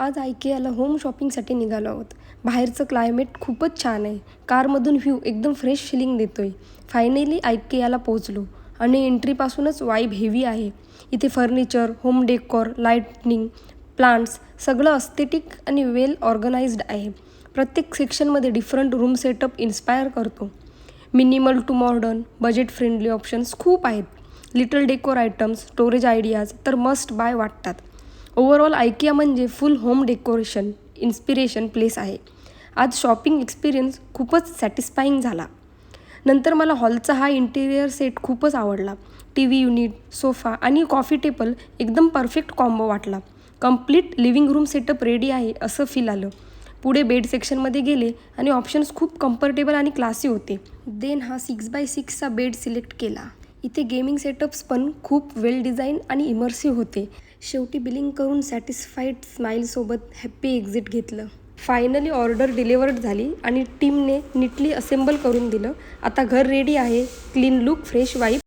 आज IKEAला होम शॉपिंगसाठी निघालो आहोत. बाहेरचं क्लायमेट खूपच छान आहे. कारमधून व्ह्यू एकदम फ्रेश फिलिंग देतोय. फायनली IKEAला पोहोचलो आणि एंट्रीपासूनच वाईब हेवी आहे. इथे furniture, home decor, lightning, plants सगळं अस्थेटिक आणि वेल ऑर्गनाइज्ड आहे. प्रत्येक सेक्शनमध्ये डिफरंट रूम सेटअप इन्स्पायर करतो. Minimal to modern, budget friendly options खूप आहेत. Little decor items, storage ideas तर मस्ट बाय वाटतात. ओव्हरऑल IKEA म्हणजे full home decoration inspiration place आहे. आज शॉपिंग एक्सपिरियन्स खूपच सॅटिस्फाईंग झाला. नंतर मला हॉलचा हा इंटिरियर सेट खूपच आवडला. TV युनिट, सोफा आणि कॉफी टेबल एकदम परफेक्ट कॉम्बो वाटला. Complete living room setup ready आहे असं फील आलं. पुढे बेड सेक्शनमध्ये गेले आणि ऑप्शन्स खूप कम्फर्टेबल आणि क्लासी होते. देन हा 6x6चा बेड सिलेक्ट केला. इथे गेमिंग सेटअप्स पण खूप वेल डिझाईन आणि इमर्सिव्ह होते. शेवटी बिलिंग करून सॅटिस्फाईड स्माईलसोबत हॅप्पी एक्झिट घेतलं. फायनली ऑर्डर डिलिव्हर्ड झाली आणि टीमने नीटली असेंबल करून दिलं. आता घर रेडी आहे. Clean look, fresh vibe